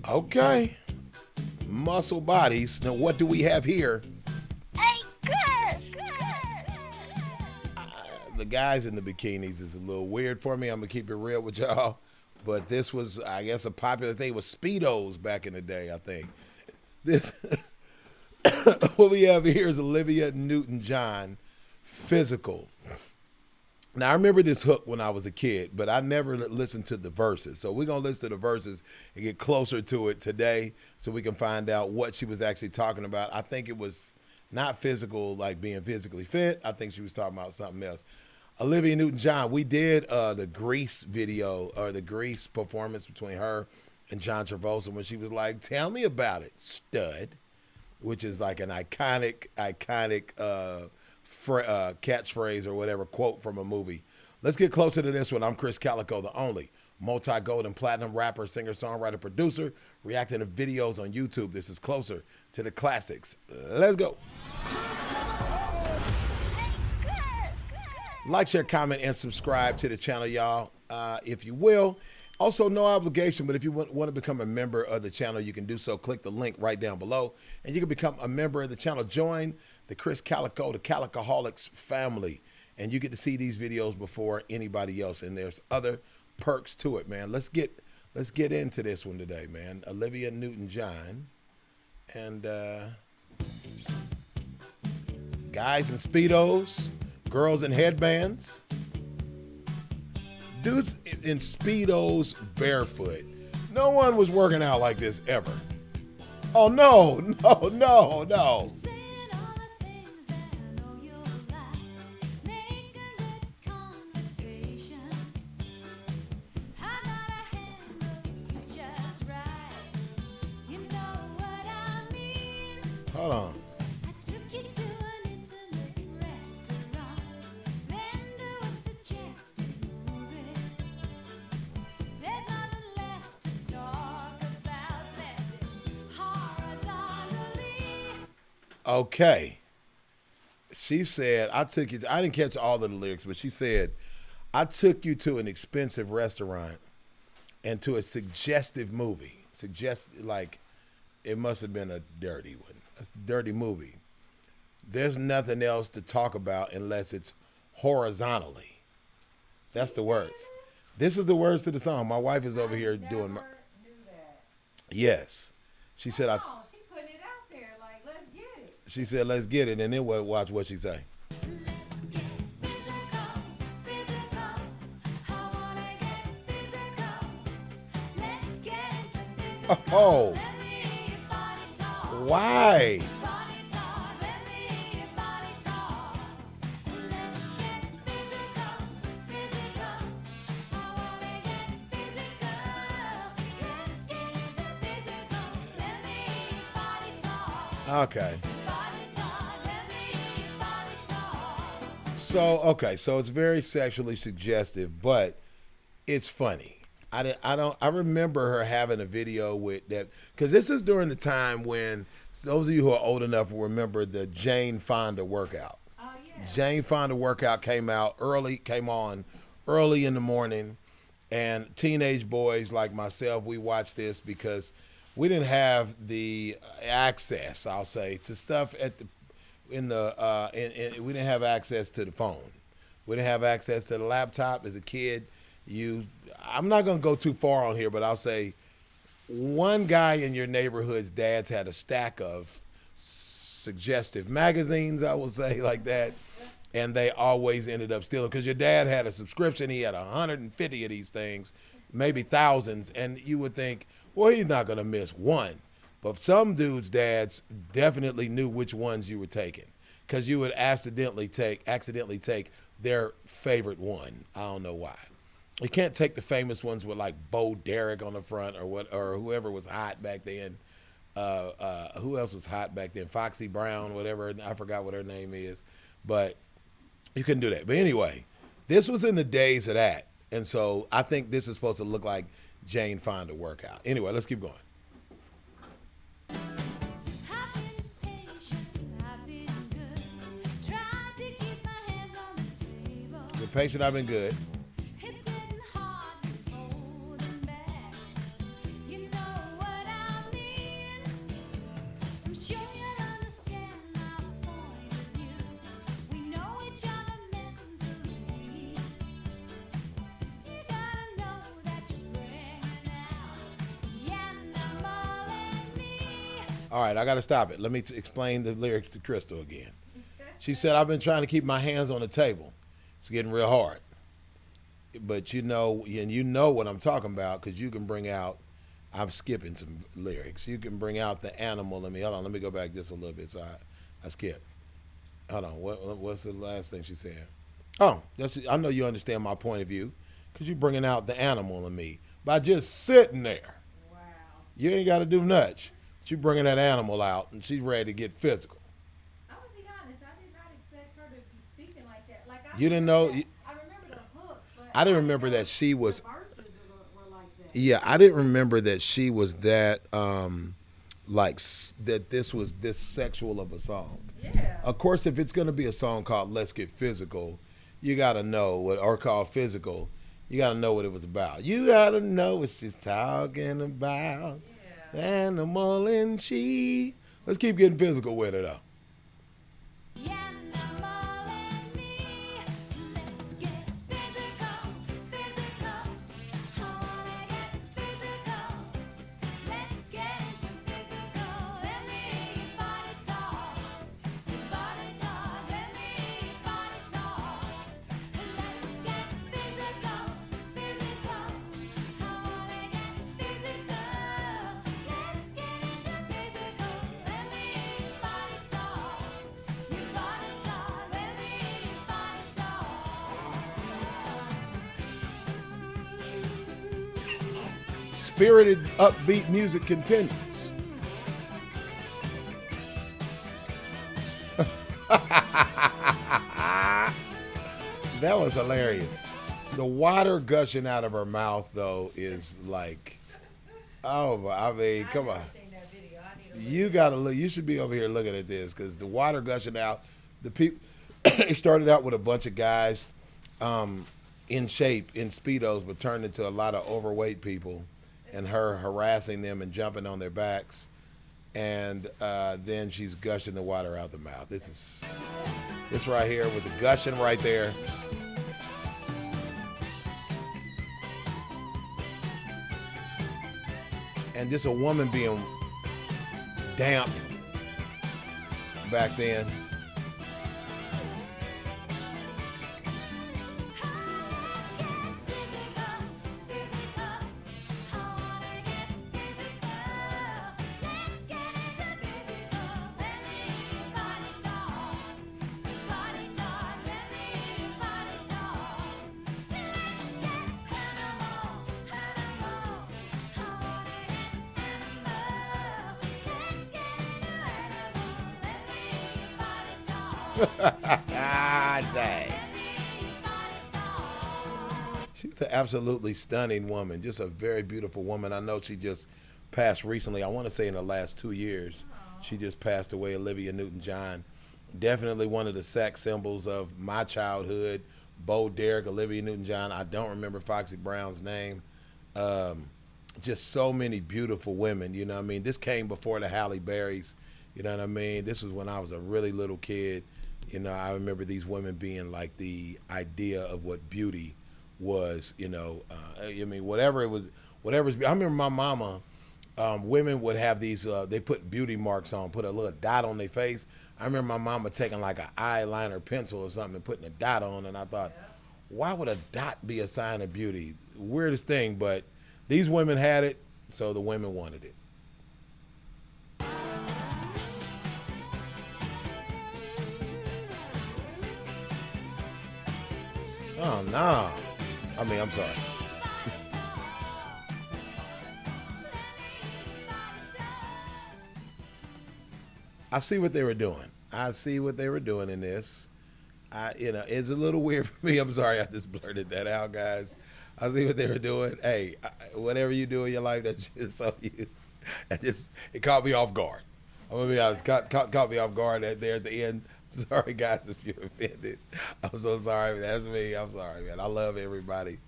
Okay. Muscle bodies. Now, what do we have here? Hey, Krizz! The guys in the bikinis is a little weird for me. I'm going to keep it real with y'all. But this was, I guess, a popular thing with Speedos back in the day, I think. This, what we have here is Olivia Newton-John, Physical. Now, I remember this hook when I was a kid, but I never listened to the verses. So we're going to listen to the verses and get closer to it today so we can find out what she was actually talking about. I think it was not physical, like being physically fit. I think she was talking about something else. Olivia Newton-John, we did the Grease video, or the Grease performance between her and John Travolta when she was like, "Tell me about it, stud," which is like an iconic catchphrase or whatever, quote from a movie. Let's get closer to this one. I'm Krizz Kaliko, the only multi-gold and platinum rapper, singer, songwriter, producer, reacting to videos on YouTube. This is Closer to the Classics. Let's go. Like, share, comment, and subscribe to the channel, y'all, if you will. Also, no obligation, but if you want to become a member of the channel, you can do so. Click the link right down below, and you can become a member of the channel. Join the Krizz Kaliko, the Kalikoholics family, and you get to see these videos before anybody else, and there's other perks to it, man. Let's get into this one today, man. Olivia Newton-John, and guys in Speedos, girls in headbands, dudes in Speedos barefoot. No one was working out like this ever. Oh, no. Hold on. Okay. She said, I didn't catch all of the lyrics, but she said, "I took you to an expensive restaurant and to a suggestive movie." Like, it must have been a dirty one. A dirty movie. There's nothing else to talk about unless it's horizontally. That's the words. This is the words to the song. My wife is over here doing my. Yes. She said, She said, "Let's get it," and then we'll watch what she say. Oh, why? Okay. So it's very sexually suggestive, but it's funny. I remember her having a video with that, because this is during the time when those of you who are old enough will remember the Jane Fonda workout. Oh yeah. Jane Fonda workout came on early in the morning, and teenage boys like myself, we watched this because we didn't have the access, I'll say, to stuff we didn't have access to the phone. We didn't have access to the laptop as a kid. I'm not going to go too far on here, but I'll say one guy in your neighborhood's dads had a stack of suggestive magazines, I will say, like that, and they always ended up stealing, because your dad had a subscription. He had 150 of these things, maybe thousands, and you would think, well, he's not going to miss one. But some dudes' dads definitely knew which ones you were taking, because you would accidentally take their favorite one. I don't know why. You can't take the famous ones with like Bo Derek on the front, or whoever was hot back then. Who else was hot back then? Foxy Brown, whatever. I forgot what her name is, but you couldn't do that. But anyway, this was in the days of that, and so I think this is supposed to look like Jane Fonda workout. Anyway, let's keep going. Been patient, I've been good. All right, I got to stop it. Let me explain the lyrics to Crystal again. She said, I've been trying to keep my hands on the table. It's getting real hard. But you know, and you know what I'm talking about because you can bring out, I'm skipping some lyrics. You can bring out the animal in me. Hold on, let me go back just a little bit. So I skipped. Hold on, what's the last thing she said? Oh, I know you understand my point of view because you're bringing out the animal in me by just sitting there. Wow. You ain't got to do much. But you bringing that animal out and she's ready to get physical. I'm gonna be honest. I did not expect her to be speaking like that. Like You didn't know. I remember the hook, but I didn't remember that she was. the verses were like that. Yeah, I didn't remember that she was that. That this was this sexual of a song. Yeah. Of course, if it's gonna be a song called "Let's Get Physical," you gotta know what, or called "Physical," you gotta know what it was about. You gotta know what she's talking about. Yeah. Animal and she. Let's keep getting physical with it though. Spirited, upbeat music continues. That was hilarious. The water gushing out of her mouth, though, is like, oh, I mean, come on. Seen that video. I need to You gotta look. You should be over here looking at this because the water gushing out. The people. It started out with a bunch of guys, in shape in speedos, but turned into a lot of overweight people, and her harassing them and jumping on their backs, and then she's gushing the water out the mouth. This right here with the gushing right there. And just a woman being damp back then. Dang. She's an absolutely stunning woman, just a very beautiful woman. I know she just passed recently. I want to say in the last 2 years, she just passed away, Olivia Newton-John. Definitely one of the sex symbols of my childhood. Bo Derek, Olivia Newton-John. I don't remember Foxy Brown's name. Just so many beautiful women, you know what I mean? This came before the Halle Berrys, you know what I mean? This was when I was a really little kid. You know, I remember these women being like the idea of what beauty was, you know. I mean, whatever's, I remember my mama, women would have these, they put beauty marks on, put a little dot on their face. I remember my mama taking like an eyeliner pencil or something and putting a dot on, and I thought, why would a dot be a sign of beauty? Weirdest thing, but these women had it, so the women wanted it. Oh, no. I mean, I'm sorry. I see what they were doing. I see what they were doing in this. It's a little weird for me. I'm sorry I just blurted that out, guys. I see what they were doing. Hey, whatever you do in your life, that's just so you. It caught me off guard. I'm gonna be honest. Caught me off guard there at the end. Sorry, guys, if you're offended. I'm so sorry. That's me. I'm sorry, man. I love everybody,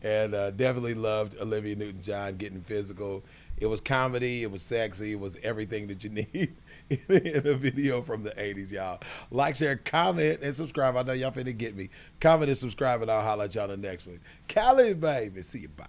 and definitely loved Olivia Newton-John getting physical. It was comedy. It was sexy. It was everything that you need in a video from the 80s, y'all. Like, share, comment, and subscribe. I know y'all finna get me. Comment and subscribe, and I'll holler at y'all the next one. Cali, baby. See you. Bye.